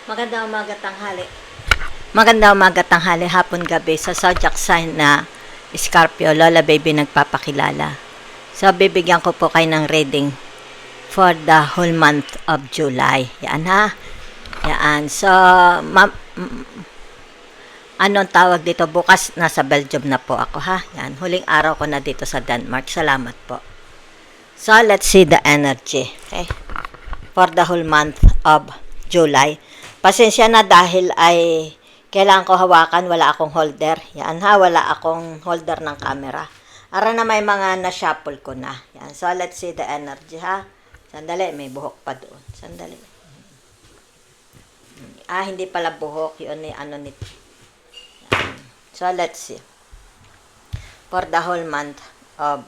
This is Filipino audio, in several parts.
Magandang umaga, tanghali. Magandang umaga, tanghali, hapon, gabi sa zodiac sign na Scorpio. Lola Baby nagpapakilala. So, bibigyan ko po kayo ng reading for the whole month of July. Yan ha. Yan. So, anong tawag dito? Bukas nasa Belgium na po ako ha. Yan. Huling araw ko na dito sa Denmark. Salamat po. So, let's see the energy. Okay? For the whole month of July. Pasensya na dahil ay kailangan ko hawakan, wala akong holder. Yan ha, wala akong holder ng camera. Ara na may mga na-shuffle ko na. Yan. So, let's see the energy ha. Sandali, may buhok pa doon. Sandali. Hindi pala buhok. Yun ni ano nito. Yan. So, let's see. For the whole month of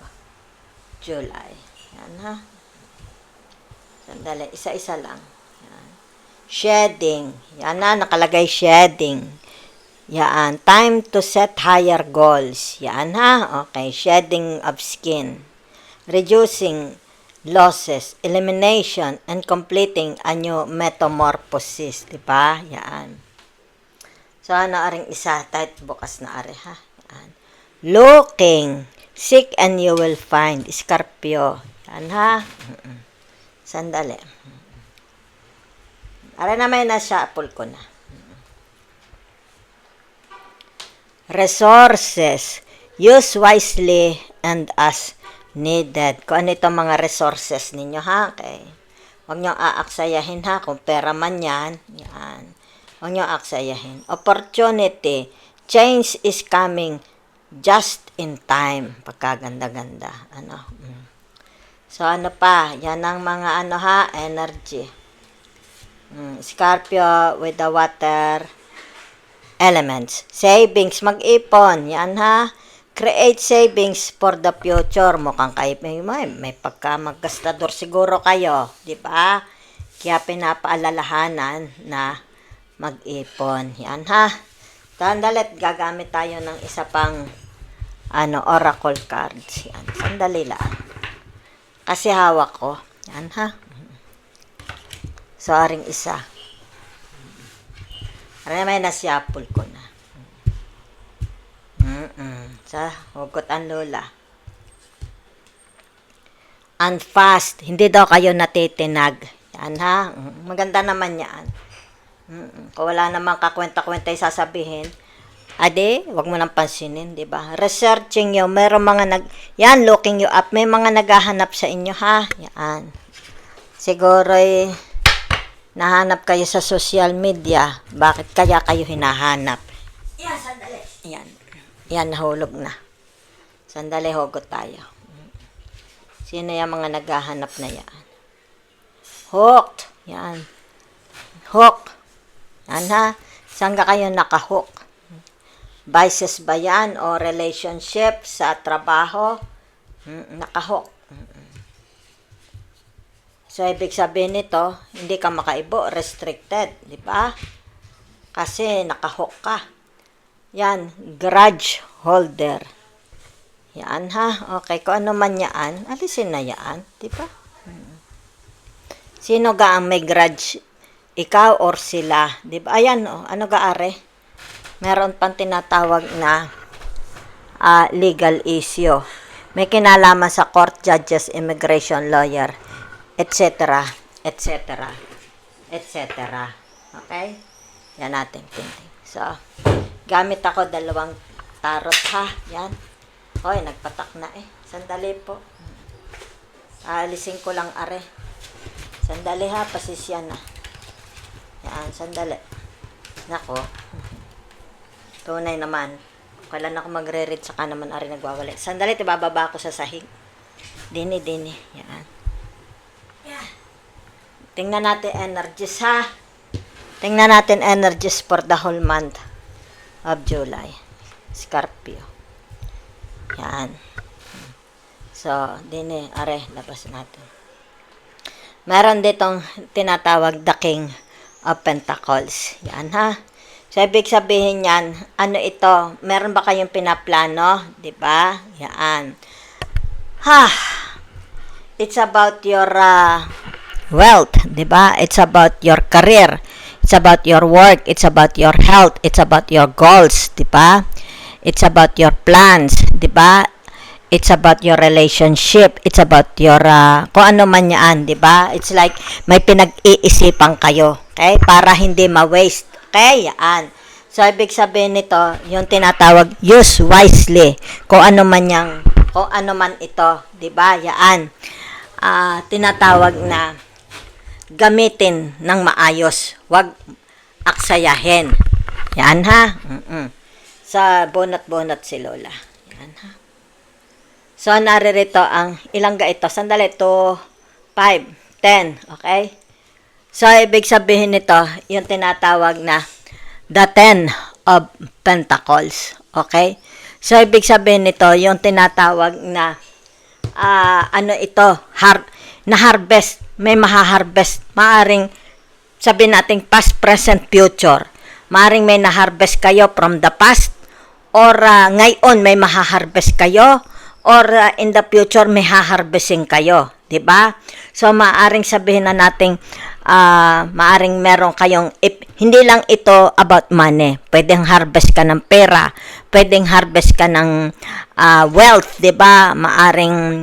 July. Yan ha. Sandali, isa-isa lang. Yan. Shedding. Yan na, nakalagay shedding. Yan. Time to set higher goals. Yan ha. Okay. Shedding of skin. Reducing losses. Elimination and completing a new metamorphosis. Diba? Yan. So, ano aring isa? Kahit bukas na ari ha. Yan. Looking. Seek and you will find. Scorpio. Yan ha. Sandali. Ara na may na-shuffle ko na. Resources. Use wisely and as needed. Kung ano itong mga resources ninyo, ha? Okay. Huwag nyo aaksayahin, ha? Kung pera man yan. Yan. Huwag nyo aaksayahin. Opportunity. Change is coming just in time. Pagkaganda-ganda. Ano? So, ano pa? Yan ang mga ano ha, energy. Scorpio with the water elements. Savings, mag-ipon. Yan ha. Create savings for the future. Mukhang kayo, may pagka maggastador siguro kayo. Di ba? Kaya pinapaalalahanan na mag-ipon. Yan ha. Sandalit, gagamit tayo ng isa pang oracle cards. Yan. Sandali lang. Kasi hawak ko. Yan ha. So, aring isa. Aring may nasyapul ko na. Sa hugot ang lola. And fast. Hindi daw kayo natitinag. Yan ha. Maganda naman yan. Kung wala namang kakwenta-kwenta sasabihin, wag mo nang pansinin, di ba? Researching you, meron mga yan, looking you up, may mga naghahanap sa inyo, ha? Yan. Siguro, nahanap kayo sa social media. Bakit kaya kayo hinahanap? Yan, sandali. Yan. Yan, nahulog na. Sandali, hugot tayo. Sino yung mga naghahanap na yan? Hooked. Yan. Hook. Yan, ha? Saan ka kayo nakahook? Vices ba yan o relationship sa trabaho? Nakahook. So, ibig sabihin nito, hindi ka makaibo, restricted, di ba? Kasi nakahook ka. Yan, grudge holder. Yan ha, okay, kung ano man yan, alisin na yan, di ba? Sino ga ang may grudge? Ikaw or sila, di ba? Ayan, ano ga-are? Meron pang tinatawag na legal issue. May kinalaman sa court, judges, immigration, lawyer, etc., etc., etc. Okay? Yan natin tinting. So, gamit ako dalawang tarot ha. Yan. Hoy, nagpatak na Sandali po. Aalisin ko lang are. Sandali ha, pasisya na. Yan, sandali. Nako. Tunay naman. Kailan ako magre-read, saka naman ari nagwawala. Sandali, bababa ako sa sahig. Dini. Yan. Yan. Tingnan natin energies, ha? Tingnan natin energies for the whole month of July. Scorpio. Yan. So, dini, are, labas natin. Meron ditong tinatawag the King of Pentacles. Yan, ha? So, ibig sabihin yan, ano ito? Meron ba kayong pinaplano? Diba? Yan. It's about your wealth, 'di ba? It's about your career, It's about your work, it's about your health, it's about your goals, di ba? It's about your plans, di ba? It's about your relationship, it's about your kung ano man yan, di ba? It's like may pinag-iisipan kayo, okay? Para hindi ma-waste, okay? Yan. So, ibig sabihin nito, yung tinatawag, use wisely. Kung ano man ito, di ba? Yan. Tinatawag na gamitin ng maayos. Huwag aksayahin. Yan ha. Sa bonat-bonat si Lola. Yan ha. So, naririto ang ilang ga ito. Sandali, 2, 5, 10. Okay? So, ibig sabihin nito, yung tinatawag na the 10 of Pentacles. Okay? So, ibig sabihin nito, yung tinatawag na na harvest. May maha-harvest. Maaring sabihin natin past, present, future. Maaring may na-harvest kayo from the past or ngayon may maha-harvest kayo or in the future may ha-harvesting kayo. Diba? So, maaring sabihin na natin, maaring meron kayong, hindi lang ito about money. Pwedeng harvest ka ng pera. Pwedeng harvest ka ng wealth. Diba? Maaring,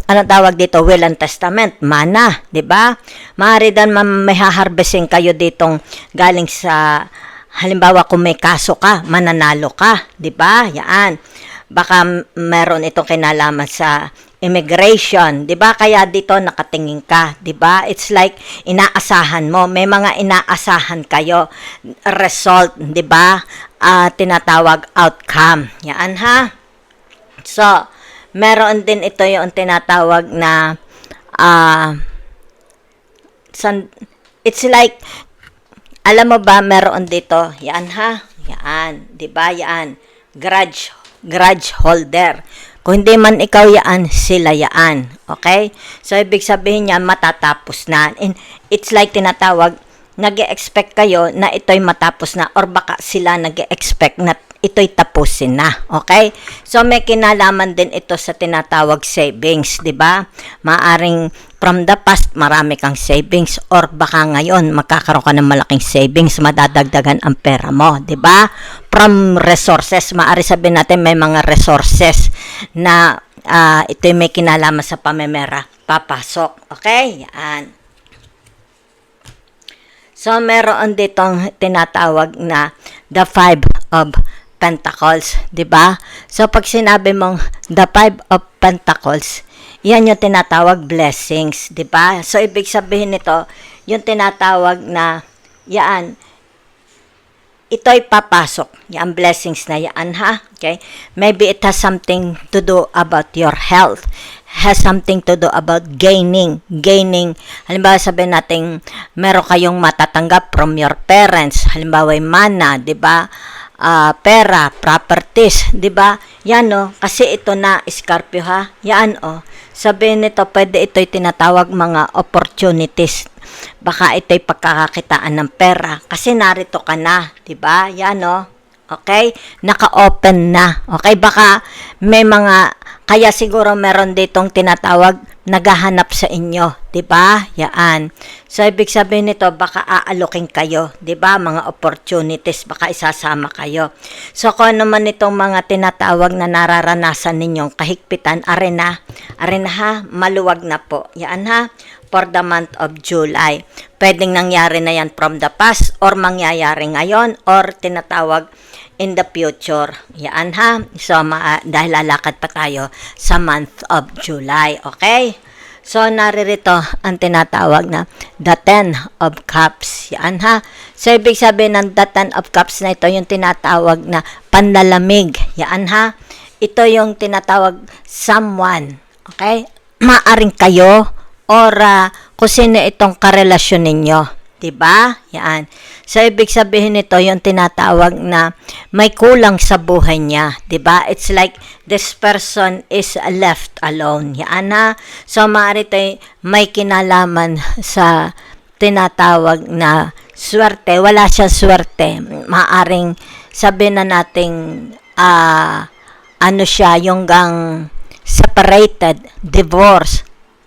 anong tawag dito? Will and Testament. Mana. Diba? Maaari dan may ha-harvesting kayo ditong galing sa, halimbawa kung may kaso ka, mananalo ka. Diba? Yan. Baka meron itong kinalaman sa immigration, 'di ba? Kaya dito nakatingin ka, 'di ba? It's like inaasahan mo, may mga inaasahan kayo result, 'di ba? Tinatawag outcome. Yan ha. So, meron din ito yung tinatawag na it's like alam mo ba meron dito, yan ha. Yan, 'di ba? Yan. Grudge holder. Kung hindi man ikaw yaan, sila yaan. Okay? So, ibig sabihin niya, matatapos na. And it's like tinatawag, nag-e-expect kayo na ito'y matapos na or baka sila nag-e-expect na ito'y tapusin na. Okay? So, may kinalaman din ito sa tinatawag savings. Diba? Maaring from the past, marami kang savings or baka ngayon, magkakaroon ka ng malaking savings, madadagdagan ang pera mo. Diba? From resources, maaari sabihin natin may mga resources na ito'y may kinalaman sa pamemera. Papasok. Okay? Yan. So, meron ditong tinatawag na the 5 of Pentacles, 'di ba? So, pag sinabi mong the 5 of Pentacles, yan yung tinatawag blessings, 'di ba? So, ibig sabihin nito, yung tinatawag na yan, ito'y papasok. Yan blessings na yan, ha? Okay? Maybe it has something to do about your health. Has something to do about gaining. Halimbawa, sabihin natin, meron kayong matatanggap from your parents. Halimbawa, mana, di ba? Pera, properties, di ba? Yan, kasi ito na, Scorpio, ha? Yan, sabihin nito, pwede ito'y tinatawag mga opportunities. Baka ito'y pagkakakitaan ng pera. Kasi narito ka na, di ba? Yan, okay? Naka-open na. Okay? Baka may mga, kaya siguro meron ditong tinatawag, naghahanap sa inyo, 'di ba? Yan. So ibig sabihin nito baka aalokin kayo, 'di ba? Mga opportunities baka isasama kayo. So kung ano man itong mga tinatawag na nararanasan ninyong kahigpitan, arena ha, maluwag na po. Yan ha, for the month of July. Pwedeng nangyari na yan from the past or mangyayari ngayon or tinatawag in the future. Yan ha. So, dahil lalakad pa tayo sa month of July. Okay? So, naririto ang tinatawag na the 10 of Cups. Yan ha. So, ibig sabihin ng the 10 of Cups na ito, yung tinatawag na panlalamig. Yan ha. Ito yung tinatawag someone. Okay? Maaring kayo or kung sino itong karelasyon ninyo. Diba? Yan. So, ibig sabihin nito, yung tinatawag na may kulang sa buhay niya. Diba? It's like this person is left alone. Yan ha. So, maaari tayo may kinalaman sa tinatawag na swerte. Wala siyang swerte. Maaring sabihin na nating ano siya, yung gang separated, divorce.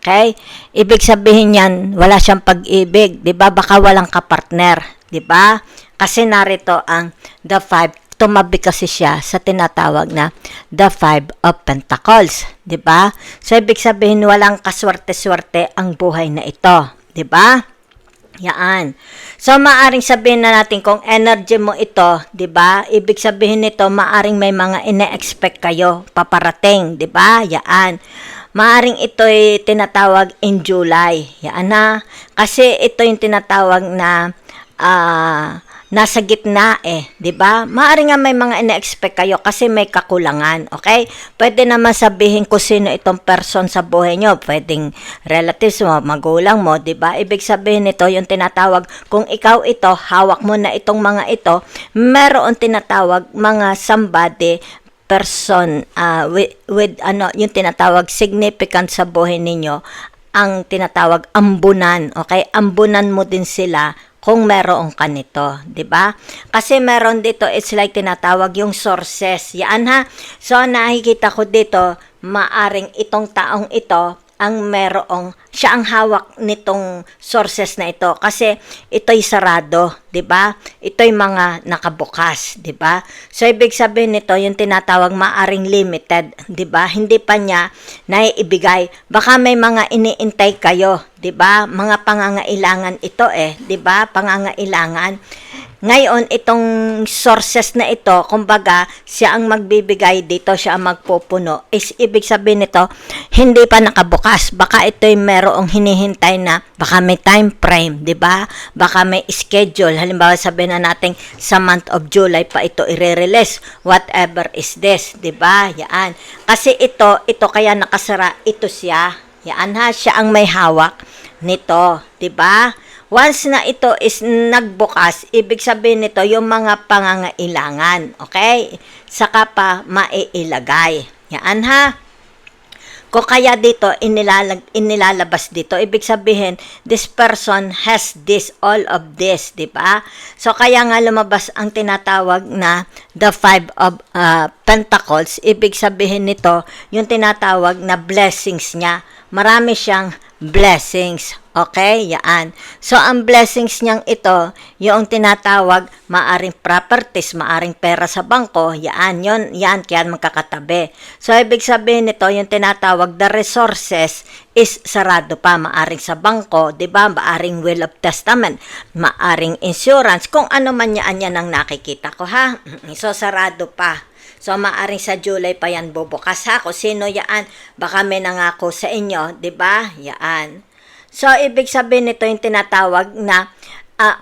Okay? Ibig sabihin yan, wala siyang pag-ibig, 'di ba? Baka walang kapartner, 'di ba? Kasi narito ang the five, tumabi kasi siya sa tinatawag na the Five of Pentacles, 'di ba? So ibig sabihin walang kaswerte-swerte ang buhay na ito, 'di ba? Yan. So maaring sabihin na natin kung energy mo ito, 'di ba? Ibig sabihin nito maaring may mga ine-expect kayo paparating, 'di ba? Yan. Maaring ito'y tinatawag in July. Yan na. Kasi ito yung tinatawag na nasa gitna 'di ba? Maaring nga may mga ina-expect kayo kasi may kakulangan, okay? Pwede naman sabihin kung sino itong person sa buhay nyo. Pwedeng relatives mo, magulang mo, 'di ba? Ibig sabihin nito yung tinatawag kung ikaw ito, hawak mo na itong mga ito, meron tinatawag mga somebody person with ano yung tinatawag significant sa buhay ninyo, ang tinatawag ambunan, okay? Ambunan mo din sila kung meron ka nito, 'di ba? Kasi meron dito, it's like tinatawag yung sources. Yan ha. So nakikita ko dito, maaring itong taong ito ang merong siya ang hawak nitong sources na ito kasi ito'y sarado, 'di ba? Ito'y mga nakabukas, 'di ba? So ibig sabihin nito yung tinatawag maaring limited, 'di ba? Hindi pa niya naiibigay. Baka may mga iniintay kayo, 'di ba? Mga pangangailangan ito 'di ba? Pangangailangan. Ngayon, itong sources na ito, kumbaga, siya ang magbibigay dito, siya ang magpupuno. Is ibig sabihin nito, hindi pa nakabukas. Baka ito'y merong hinihintay na, baka may time frame, di ba? Baka may schedule. Halimbawa, sabihin na natin, sa month of July pa ito i-release. Whatever is this, di ba? Yan. Kasi ito kaya nakasara, ito siya. Yan ha, siya ang may hawak nito, di ba? Once na ito is nagbukas, ibig sabihin nito yung mga pangangailangan, okay? Saka pa maiilagay. Yan ha. Kung kaya dito, inilalabas dito, ibig sabihin, this person has this, all of this, di ba? So, kaya nga lumabas ang tinatawag na the Five of Pentacles, ibig sabihin nito, yung tinatawag na blessings niya. Marami siyang blessings. Okay? Yan. So, ang blessings niyang ito, yung tinatawag, maaring properties, maaring pera sa bangko, yan, kaya magkakatabi. So, ibig sabihin nito, yung tinatawag, the resources is sarado pa, maaring sa bangko, di ba? Maaring will of testament, maaring insurance, kung ano man yan ang nakikita ko, ha? So, sarado pa. So, maaring sa July pa yan bubukas, ha? Kung sino yan, baka may nangako sa inyo, di ba? Yan. So, ibig sabihin nito yung tinatawag na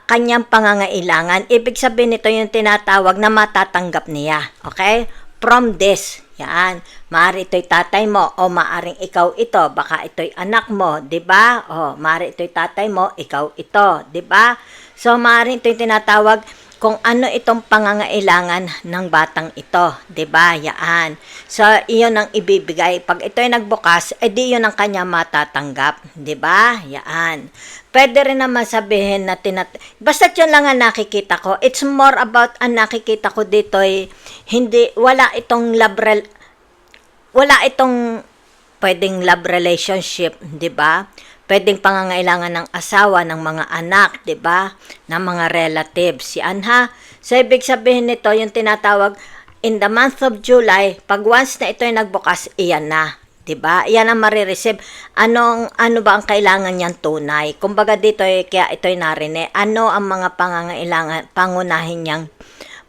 kanyang pangangailangan. Ibig sabihin nito yung tinatawag na matatanggap niya. Okay? From this. Yan. Maari ito'y tatay mo o maaring ikaw ito. Baka ito'y anak mo. Diba? O, maari ito'y tatay mo, ikaw ito. Diba? So, maari ito'y tinatawag kung ano itong pangangailangan ng batang ito, 'di ba? Yan. So, iyon ang ibibigay. Pag ito ay nagbukas, edi yun ang kanya matatanggap, 'di ba? Yan. Pwede rin naman sabihin na basta yun lang ang nakikita ko. It's more about ang nakikita ko dito ay wala itong pwedeng love relationship, 'di ba? Pwedeng pangangailangan ng asawa, ng mga anak, 'di ba? Ng mga relatives. Yan ha. So ibig sabihin nito, yung tinatawag in the month of July, pag once na ito ay nagbukas, iyan na. 'Di ba? Iyan ang marireceive. Ano ba ang kailangan niyan tunay? Kumbaga dito kaya ito ay narinig. Ano ang mga pangangailangan, pangunahin niyang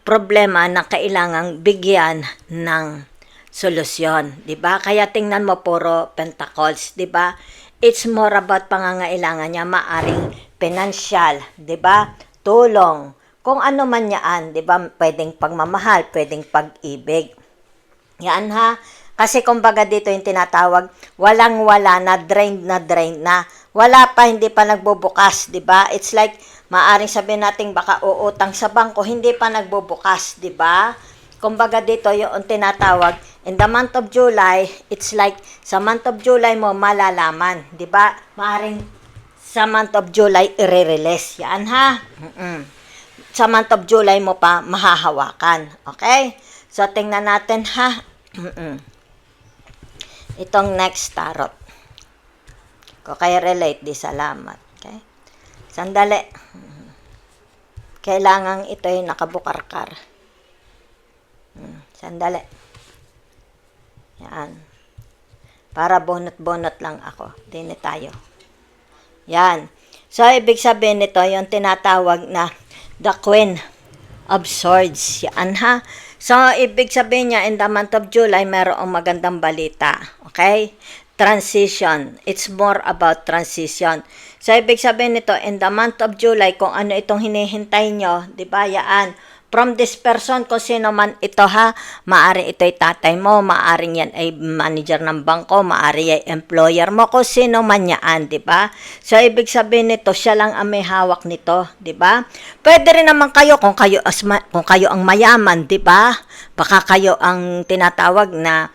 problema na kailangang bigyan ng solusyon, 'di ba? Kaya tingnan mo puro pentacles, 'di ba? It's more about pangangailangan niya, maaring financial, 'di ba? Tulong. Kung ano man yan, 'di ba? Pwedeng pagmamahal, pwedeng pag-ibig. Yan ha. Kasi kumbaga dito yung tinatawag, walang-wala na, drained na. Wala pa, hindi pa nagbubukas, 'di ba? It's like maaring sabihin natin baka uutang sa bangko, hindi pa nagbubukas, 'di ba? Kumbaga dito yung tinatawag, in the month of July, it's like sa month of July mo malalaman, 'di ba? Maaring sa month of July i-release. Yan ha. Sa month of July mo pa mahahawakan. Okay? So tingnan natin ha. Itong next tarot. Kung kayo relate, di salamat. Okay? Sandali. Kailangan ito'y nakabukarkar. Sandali. Yan. Para bonot-bonot lang ako. Dini tayo. Yan. So, ibig sabihin nito, yung tinatawag na the Queen of Swords. Yan ha. So, ibig sabihin niya, in the month of July, mayroong magandang balita. Okay? Transition. It's more about transition. So, ibig sabihin nito, in the month of July, kung ano itong hinihintay nyo, di ba, yan, from this person, kung sino man ito ha, maari ito'y tatay mo, maaring yan ay manager ng bangko, maari ay employer mo, kung sino man yan, di ba? So, ibig sabihin nito, siya lang ang may hawak nito, di ba? Pwede rin naman kayo, kung kayo ang mayaman, di ba? Baka kayo ang tinatawag na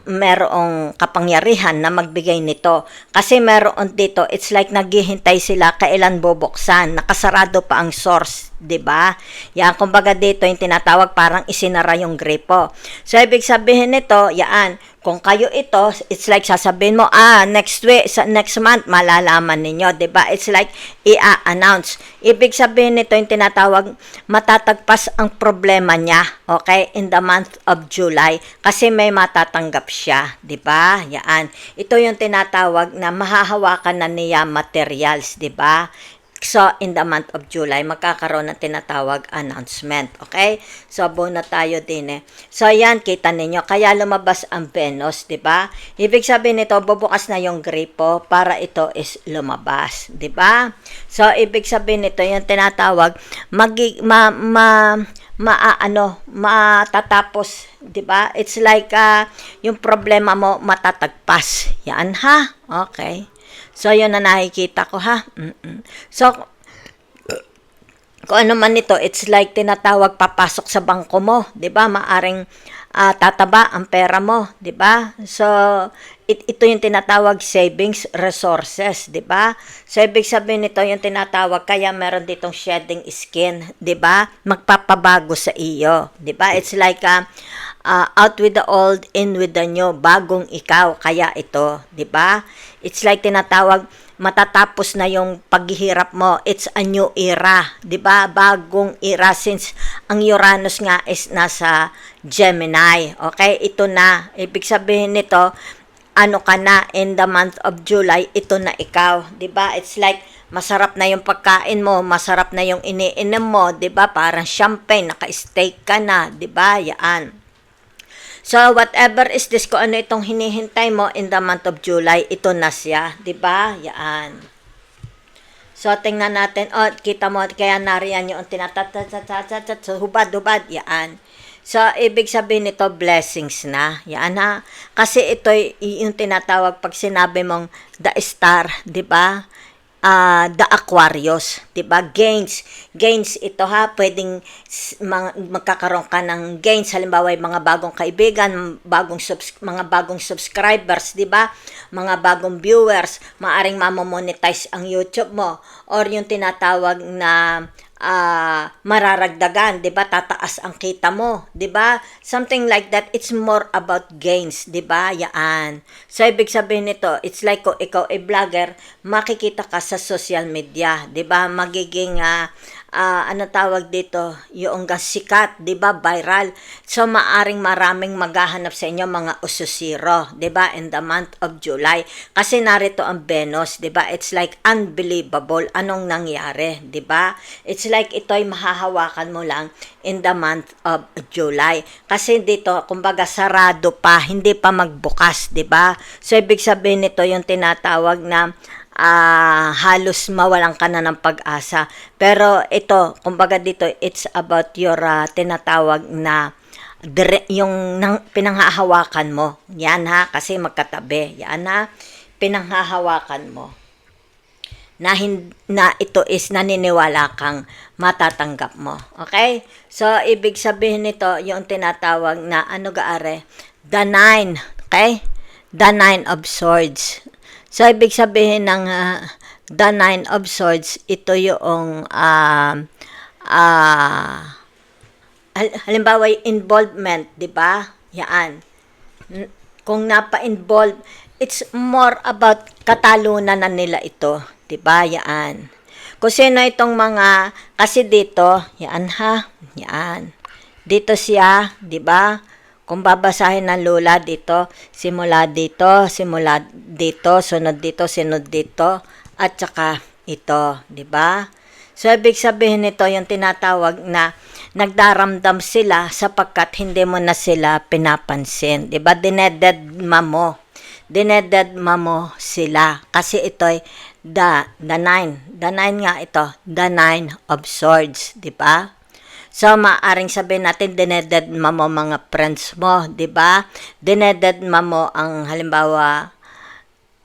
merong kapangyarihan na magbigay nito. Kasi meron dito, it's like naghihintay sila kailan bubuksan. Nakasarado pa ang source, 'di ba? Yan, kumbaga dito yung tinatawag parang isinara yung gripo. So, ibig sabihin nito, yan, kung kayo ito, it's like sasabihin mo, next week, next month, malalaman ninyo, 'di ba? It's like i-announce. Ibig sabihin nito yung tinatawag, matatagpas ang problema niya, okay, in the month of July, kasi may matatanggap siya, 'di ba? Yan. Ito yung tinatawag na mahahawakan na niya materials, 'di ba? So, in the month of July, magkakaroon ng tinatawag announcement. Okay? So, buo na tayo din eh. So, yan, kita ninyo. Kaya lumabas ang Venus, di ba? Ibig sabihin nito, bubukas na yung gripo para ito is lumabas. Di ba? So, ibig sabihin nito, yung tinatawag, matatapos, di ba? It's like, yung problema mo matatagpas. Yan, ha? Okay. So, yun na nakikita ko, ha? So, kung ano man ito, it's like tinatawag papasok sa bangko mo, 'di ba? Maaring tataba ang pera mo, 'di ba? So, ito yung tinatawag savings resources, 'di ba? So, ibig sabihin nito yung tinatawag kaya meron ditong shedding skin, 'di ba? Magpapabago sa iyo, 'di ba? It's like out with the old, in with the new, bagong ikaw, kaya ito, 'di ba? It's like tinatawag matatapos na yung paghihirap mo. It's a new era, 'di ba? Bagong era since ang Uranus nga is nasa Gemini. Okay? Ito na. Ibig sabihin nito, ano ka na in the month of July, ito na ikaw, 'di ba? It's like masarap na yung pagkain mo, masarap na yung iniinom mo, 'di ba? Parang champagne, naka-steak ka na, 'di ba? Yan. So, whatever is this, kung ano itong hinihintay mo in the month of July, ito na siya. Diba? Yan. So, tingnan natin. Kita mo, kaya nariyan yung hubad-hubad. Yan. So, ibig sabihin nito, blessings na. Yan ha. Kasi ito yung tinatawag pag sinabi mong the star, diba? The Aquarius, 'di ba? Gains ito ha, pwedeng magkakaroon ka ng gains, halimbawa ay mga bagong kaibigan, mga bagong subscribers, 'di ba? Mga bagong viewers, maaring mamomonetize ang YouTube mo, or yung tinatawag na mararagdagan, 'di ba? Tataas ang kita mo, 'di ba? Something like that. It's more about gains, 'di ba? Yaan. So, ibig sabihin nito, it's like kung ikaw ay vlogger, makikita ka sa social media, 'di ba? Magiging ano tawag dito, yung sikat, 'di ba? Viral. So, maaring maraming maghahanap sa inyo mga ususiro, 'di ba? In the month of July. Kasi narito ang Venus, 'di ba? It's like unbelievable anong nangyari, 'di ba? It's like ito'y mahahawakan mo lang in the month of July. Kasi dito, kumbaga sarado pa, hindi pa magbukas, 'di ba? So, ibig sabihin nito yung tinatawag na halos mawalan ka na ng pag-asa. Pero ito, kumbaga dito, it's about your tinatawag na yung pinanghahawakan mo. Yan ha, kasi magkatabi. Yan ha, pinanghahawakan mo. Na ito is naniniwala kang matatanggap mo. Okay? So, ibig sabihin nito, yung tinatawag na, the nine. Okay? The nine of swords. So, ibig sabihin ng the nine of swords, ito yung halimbawa involvement, di ba? Yan. Kung napa-involve, it's more about katalunan na nila ito, 'di ba? Yan. Kung sino itong mga, kasi dito, yan ha, yan. Dito siya, 'di ba? Kung babasahin ng Lola dito, simula dito, sunod dito, at saka ito, 'di ba? So, ibig sabihin nito yung tinatawag na nagdaramdam sila sapagkat hindi mo na sila pinapansin. Diba? Dinededma mo sila. Kasi ito'y the nine. The nine nga ito. The nine of swords. Diba? So, maaring sabihin natin, dinededma mo mga friends mo. Diba? Dinededma mo ang halimbawa,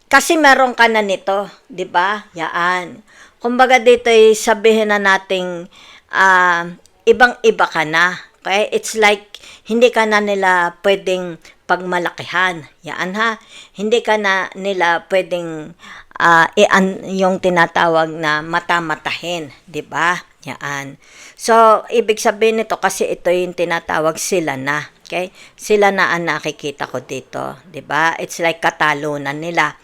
kasi meron ka na nito. Diba? Yaan. Kumbaga dito ay sabihin na nating ibang-iba ka na. Okay? It's like hindi ka na nila pwedeng pagmalakihan. Yan ha. Hindi ka na nila pwedeng yung tinatawag na mata-matahin. Diba? Yan. So, ibig sabihin nito kasi ito yung tinatawag sila na. Okay? Sila na ang nakikita ko dito. Diba? It's like katalunan nila.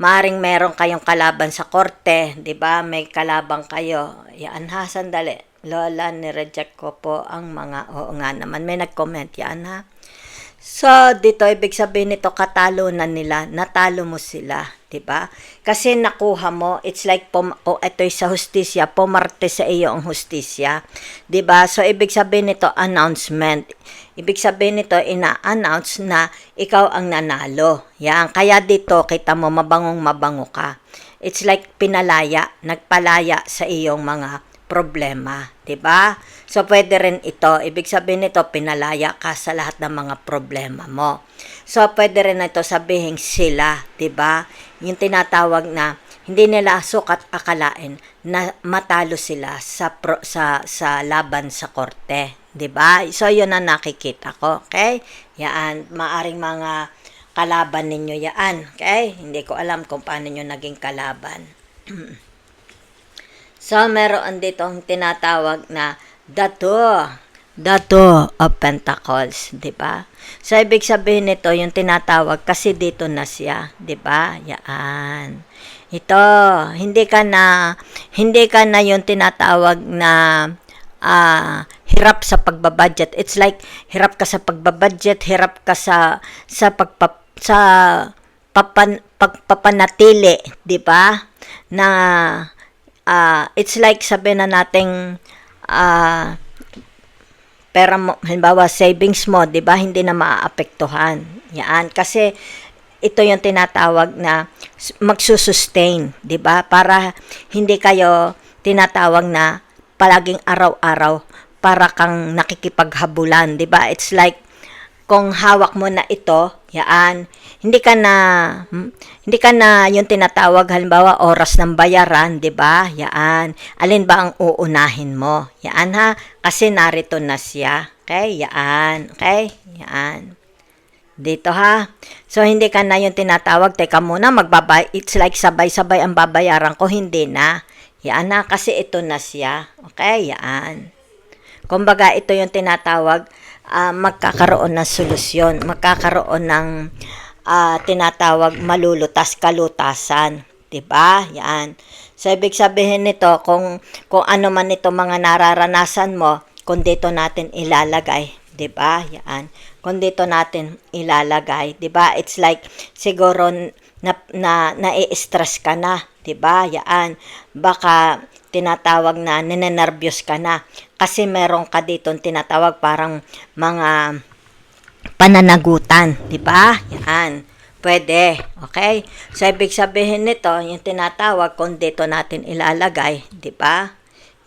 Maaring meron kayong kalaban sa korte, 'di ba? May kalaban kayo. Yan ha, sandali. Lola, ni-reject ko po ang mga, oo nga naman, may nag-comment yan ha. So, dito, ibig sabihin nito, katalunan nila, natalo mo sila, 'di ba? Kasi nakuha mo, it's like, ito'y sa hustisya, pumarte sa iyo ang hustisya, 'di ba? So, ibig sabihin nito, announcement. Ibig sabihin nito, ina-announce na ikaw ang nanalo. Yan. Kaya dito, kita mo, mabango ka. It's like nagpalaya sa iyong mga problema. Diba? So, pwede rin ito. Ibig sabihin nito, pinalaya ka sa lahat ng mga problema mo. So, pwede rin ito sabihin sila. Diba? Yung tinatawag na, hindi nila sukat akalain na matalo sila sa laban sa korte. 'Di ba? So, yun ang nakikita ko. Okay? Yan. Maaring mga kalaban ninyo yan. Okay? Hindi ko alam kung paano nyo naging kalaban. So, meron ditong tinatawag na the two of Pentacles. 'Di ba? So, ibig sabihin nito, yung tinatawag, kasi dito na siya. 'Di ba? Yan. Ito, hindi ka na yung tinatawag na hirap sa pagbabudget. It's like hirap ka sa pagbabudget, hirap ka sa pagpapanatili, 'di ba? Na it's like sabihin na nating pera mo, halimbawa savings mo, 'di ba? Hindi na maaapektuhan. Yan kasi ito yung tinatawag na magsusustain, 'di ba? Para hindi kayo tinatawag na palaging araw-araw para kang nakikipaghabulan, 'di ba? It's like kung hawak mo na ito, yaan, hindi ka na yung tinatawag halimbawa oras ng bayaran, 'di ba? Yaan. Alin ba ang uunahin mo? Yaan ha, kasi narito na siya. Okay? Yaan. Okay? Yaan. Dito ha. So, hindi ka na yung tinatawag, teka muna, it's like sabay-sabay ang babayaran ko, hindi na. Yan na, kasi ito na siya. Okay, yan. Kumbaga, ito yung tinatawag, magkakaroon ng solusyon, magkakaroon ng tinatawag kalutasan. Diba? Yan. So, ibig sabihin nito, kung ano man ito mga nararanasan mo, kung dito natin ilalagay, 'di ba? Yan. Kung dito natin ilalagay, 'di ba? It's like siguro na-stress ka na, 'di ba? Yan. Baka tinatawag na ninenervyos ka na kasi meron ka dito tinatawag parang mga pananagutan, 'di ba? Yan. Pwede. Okay? So, ibig sabihin nito, yung tinatawag kung dito natin ilalagay, 'di ba?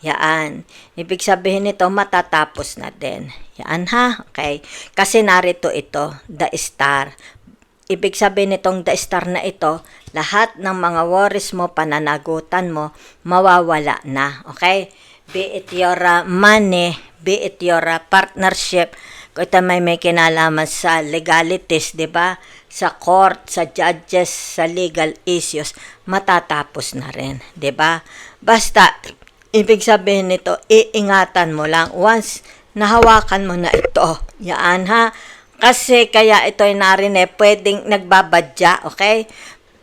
Yan. Ibig sabihin nito, matatapos na din. Yan ha. Okay. Kasi narito ito, the star. Ibig sabihin nitong the star na ito, lahat ng mga worries mo, pananagutan mo, mawawala na. Okay? Be it your money, be it your partnership, kung ito may kinalaman sa legalities, di ba? Sa court, sa judges, sa legal issues, matatapos na rin. Di ba? Basta, ibig sabihin nito, iingatan mo lang. Once nahawakan mo na ito, yan ha. Kasi kaya ito ay pwedeng nagbabadya, okay?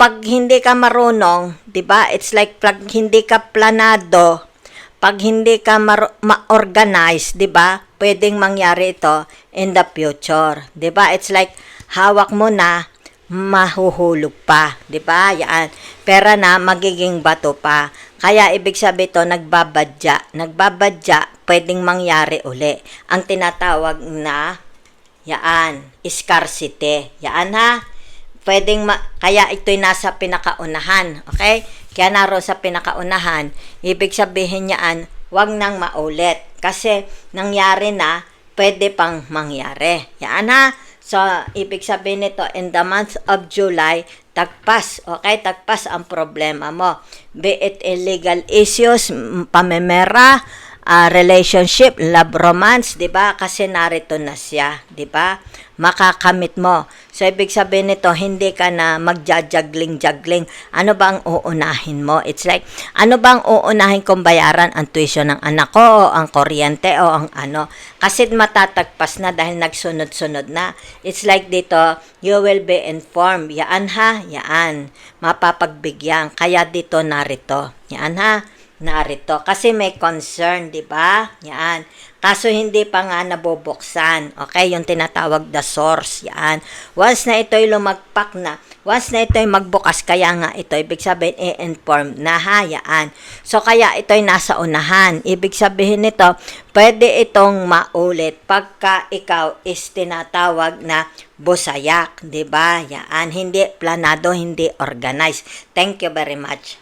pag hindi ka marunong, 'di ba? It's like pag hindi ka planado, pag hindi ka ma-organize, 'di ba? Pwedeng mangyari ito in the future, 'di ba? It's like hawak mo na mahuhulog pa, 'di ba? Yan. Pera na magiging bato pa. Kaya ibig sabihin ito nagbabadya, pwedeng mangyari uli. Ang tinatawag na scarcity. Yan ha. Kaya ito'y nasa pinakaunahan, okay? Kaya naroon sa pinakaunahan, ibig sabihin niyaan, wag nang maulit. Kasi nangyari na, pwede pang mangyari. Yan ha. So, ibig sabihin nito, in the month of July, tagpas, okay? Tagpas ang problema mo. Be it illegal issues, pamemera, relationship, love, romance, 'di ba? Kasi narito na siya, 'di ba? Makakamit mo. So ibig sabihin nito, hindi ka na magja-juggling. Ano bang uunahin mo? It's like, ano bang uunahin kong bayaran? Ang tuition ng anak ko, o ang kuryente, o ang ano? Kasi matatagpas na dahil nagsunod-sunod na. It's like dito, you will be informed. Yaan ha, yaan. Mapapagbigyan. Kaya dito narito. Yaan ha. Narito. Kasi may concern, di ba? Yan. Kaso hindi pa nga nabubuksan. Okay? Yung tinatawag the source. Yan. Once na ito'y lumagpak na, once na ito'y magbukas, kaya nga ito, ibig sabihin, i-inform na ha, yan. So, kaya ito'y nasa unahan. Ibig sabihin nito, pwede itong maulit pagka ikaw is tinatawag na busayak, di ba? Yan. Hindi planado, hindi organized. Thank you very much.